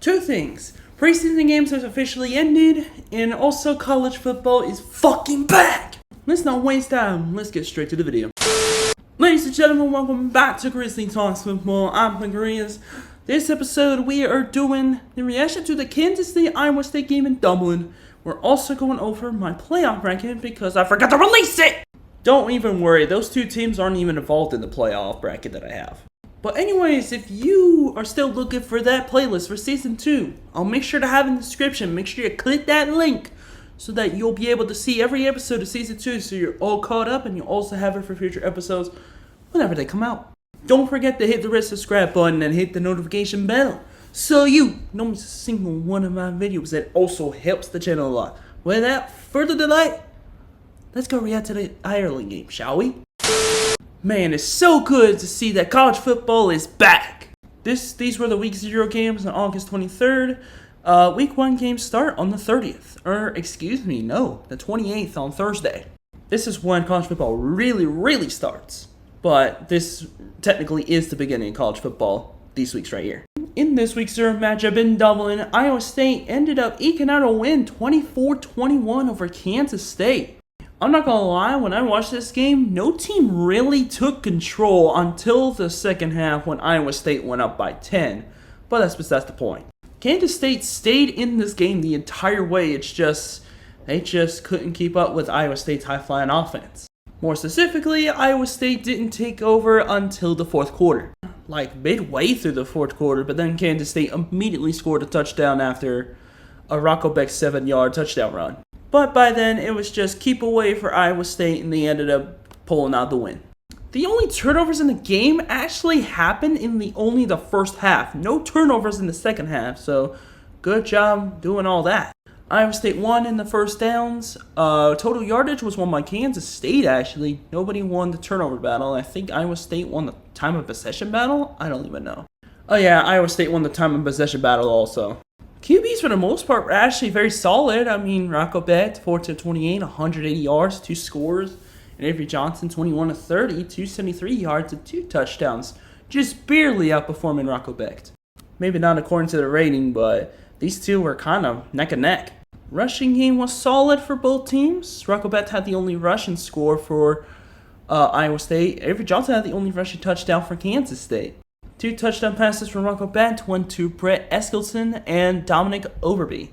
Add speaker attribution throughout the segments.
Speaker 1: Two things. Preseason games have officially ended, and also college football is fucking back! Let's not waste time, let's get straight to the video. Ladies and gentlemen, welcome back to Grizzly Talks Football. I'm the Grizz. This episode we are doing the reaction to the Kansas State-Iowa State game in Dublin. We're also going over my playoff bracket because I forgot to release it! Don't even worry, those two teams aren't even involved in the playoff bracket that I have. But anyways, if you are still looking for that playlist for Season 2, I'll make sure to have it in the description. Make sure you click that link so that you'll be able to see every episode of Season 2 so you're all caught up and you'll also have it for future episodes whenever they come out. Don't forget to hit the red subscribe button and hit the notification bell so you don't miss a single one of my videos. That also helps the channel a lot. Without further delay, let's go react to the Ireland game, shall we? Man, it's so good to see that college football is back. These were the Week 0 games on August 23rd. Week 1 games start on the 30th. The 28th on Thursday. This is when college football really starts. But this technically is the beginning of college football these weeks right here. In this Week 0 matchup in Dublin, Iowa State ended up eking out a win 24-21 over Kansas State. I'm not gonna lie, when I watched this game, no team really took control until the second half when Iowa State went up by 10. But that's besides the point. Kansas State stayed in this game the entire way. They just couldn't keep up with Iowa State's high-flying offense. More specifically, Iowa State didn't take over until the fourth quarter. Like midway through the fourth quarter, but then Kansas State immediately scored a touchdown after a Rocco Beck 7-yard touchdown run. But by then, it was just keep away for Iowa State, and they ended up pulling out the win. The only turnovers in the game actually happened in only the first half. No turnovers in the second half, so good job doing all that. Iowa State won in the first downs. Total yardage was won by Kansas State, actually. Nobody won the turnover battle. I think Iowa State won the time of possession battle? I don't even know. Oh yeah, Iowa State won the time of possession battle also. QBs for the most part were actually very solid. I mean, Rocco Beck, 4-28, 180 yards, 2 scores. And Avery Johnson, 21-30, 273 yards and 2 touchdowns. Just barely outperforming Rocco Beck. Maybe not according to the rating, but these two were kind of neck and neck. Rushing game was solid for both teams. Rocco Beck had the only rushing score for Iowa State. Avery Johnson had the only rushing touchdown for Kansas State. 2 touchdown passes from Rocco Beck, one to Brett Eskilson and Dominic Overby.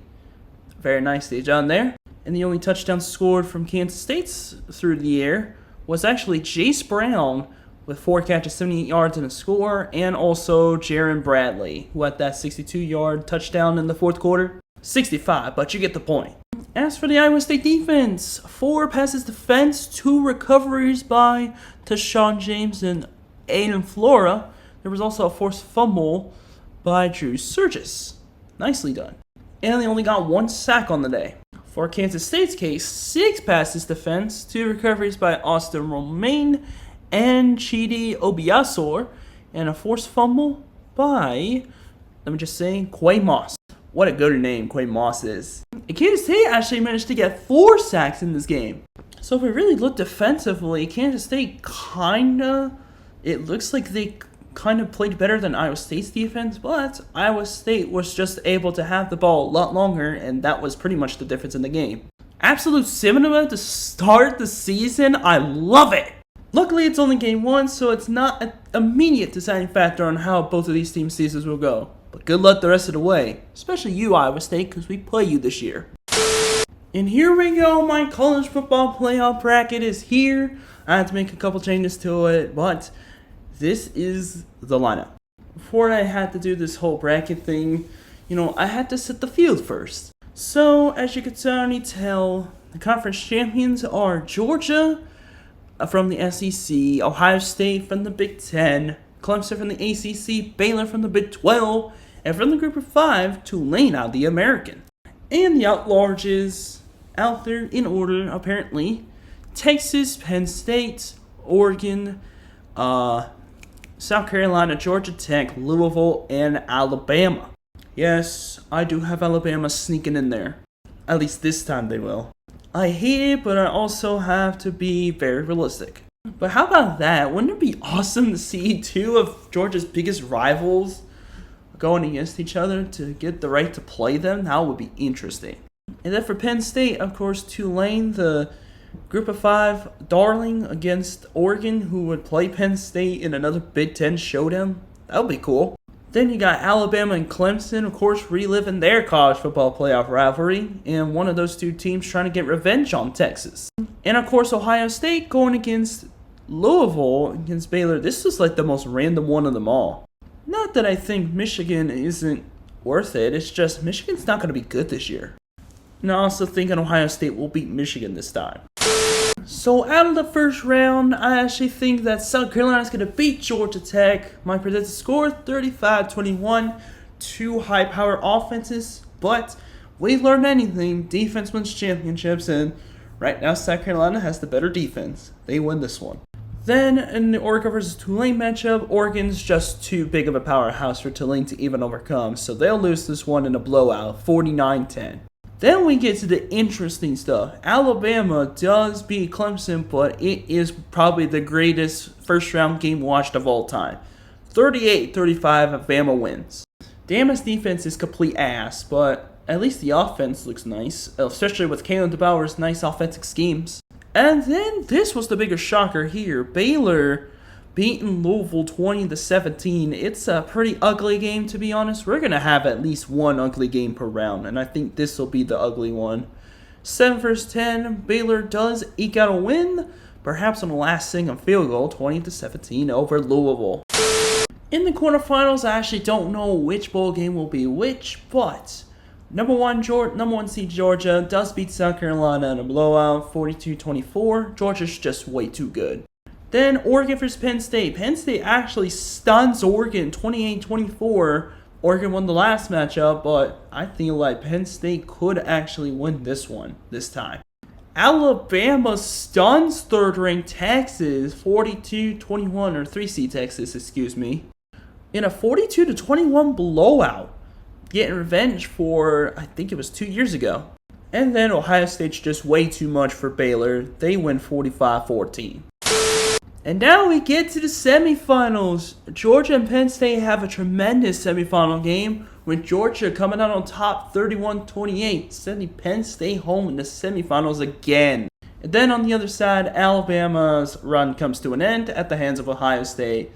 Speaker 1: Very nicely done there. And the only touchdown scored from Kansas State through the air was actually Jace Brown with 4 catches, 78 yards and a score, and also Jaron Bradley, who had that 62-yard touchdown in the fourth quarter. 65, but you get the point. As for the Iowa State defense, 4 passes defense, 2 recoveries by Tashawn James and Aiden Flora. There was also a forced fumble by Drew Surgis. Nicely done. And they only got 1 sack on the day. For Kansas State's case, 6 passes defense, 2 recoveries by Austin Romaine and Chidi Obiasor, and a forced fumble by, Quay Moss. What a good name Quay Moss is. And Kansas State actually managed to get 4 sacks in this game. So if we really look defensively, Kansas State it looks like they kind of played better than Iowa State's defense, but Iowa State was just able to have the ball a lot longer, and that was pretty much the difference in the game. Absolute cinema to start the season. I love it. Luckily, it's only game 1, so it's not an immediate deciding factor on how both of these team seasons will go. But good luck the rest of the way, especially you, Iowa State, because we play you this year. And here we go, my college football playoff bracket is here. I had to make a couple changes to it, but this is the lineup. Before I had to do this whole bracket thing, I had to set the field first. So, as you can already tell, the conference champions are Georgia from the SEC, Ohio State from the Big Ten, Clemson from the ACC, Baylor from the Big 12, and from the group of 5, Tulane out of the American. And the at-larges out there in order, apparently, Texas, Penn State, Oregon, South Carolina, Georgia Tech, Louisville, and Alabama. Yes, I do have Alabama sneaking in there. At least this time they will. I hate it, but I also have to be very realistic. But how about that? Wouldn't it be awesome to see 2 of Georgia's biggest rivals going against each other to get the right to play them. That would be interesting. And then for Penn State, of course, Tulane, the Group of 5 darling against Oregon, who would play Penn State in another Big Ten showdown. That would be cool. Then you got Alabama and Clemson, of course, reliving their college football playoff rivalry, and one of those two teams trying to get revenge on Texas. And of course, Ohio State going against Louisville against Baylor. This is like the most random one of them all. Not that I think Michigan isn't worth it, it's just Michigan's not going to be good this year. And I also think Ohio State will beat Michigan this time. So out of the first round, I actually think that South Carolina is going to beat Georgia Tech. My predicted score, 35-21. Two high-powered offenses, but we learned anything. Defense wins championships, and right now South Carolina has the better defense. They win this one. Then in the Oregon versus Tulane matchup, Oregon's just too big of a powerhouse for Tulane to even overcome, so they'll lose this one in a blowout, 49-10. Then we get to the interesting stuff. Alabama does beat Clemson, but it is probably the greatest first-round game watched of all time. 38-35, Alabama wins. Bama's defense is complete ass, but at least the offense looks nice, especially with Kalen DeBoer's nice offensive schemes. And then this was the bigger shocker here. Baylor beating Louisville 20-17. It's a pretty ugly game, to be honest. We're going to have at least one ugly game per round, and I think this will be the ugly one. 7-10, Baylor does eke out a win, perhaps on the last second field goal, 20-17 over Louisville. In the quarterfinals, I actually don't know which bowl game will be which, but number one seed Georgia does beat South Carolina in a blowout, 42-24. Georgia's just way too good. Then Oregon versus Penn State. Penn State actually stuns Oregon 28-24. Oregon won the last matchup, but I feel like Penn State could actually win this one this time. Alabama stuns third-ranked Texas 42-21, or 3-seed Texas, excuse me, in a 42-21 blowout, getting revenge for, I think it was 2 years ago. And then Ohio State's just way too much for Baylor. They win 45-14. And now we get to the semifinals. Georgia and Penn State have a tremendous semifinal game, with Georgia coming out on top 31-28, sending Penn State home in the semifinals again. And then on the other side, Alabama's run comes to an end at the hands of Ohio State,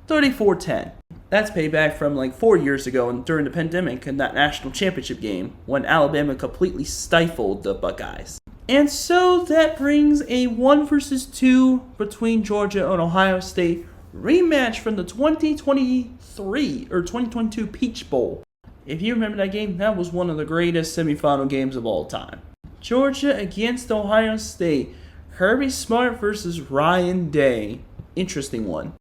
Speaker 1: 34-10. That's payback from like 4 years ago and during the pandemic in that national championship game when Alabama completely stifled the Buckeyes. And so that brings a 1 versus 2 between Georgia and Ohio State rematch from the 2023 or 2022 Peach Bowl. If you remember that game, that was one of the greatest semifinal games of all time. Georgia against Ohio State. Kirby Smart versus Ryan Day. Interesting one.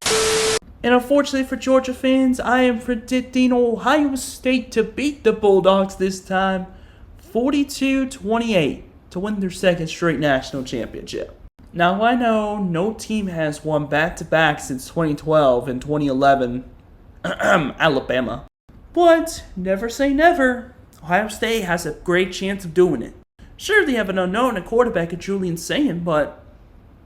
Speaker 1: And unfortunately for Georgia fans, I am predicting Ohio State to beat the Bulldogs this time, 42-28. To win their second straight national championship. Now I know no team has won back-to-back since 2012 and 2011, Alabama. But never say never. Ohio State has a great chance of doing it. Sure, they have an unknown at quarterback at Julian Sayin, but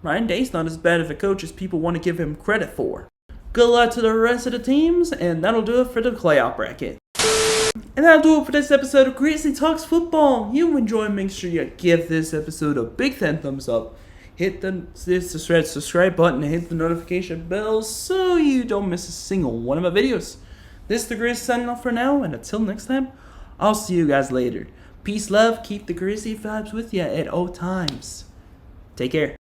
Speaker 1: Ryan Day's not as bad of a coach as people want to give him credit for. Good luck to the rest of the teams, and that'll do it for the playoff bracket. And that'll do it for this episode of Grizzly Talks Football. If you enjoyed, make sure you give this episode a big thumbs up. Hit the subscribe button and hit the notification bell so you don't miss a single one of my videos. This is the Grizz signing off for now, and until next time, I'll see you guys later. Peace, love, keep the Grizzly vibes with you at all times. Take care.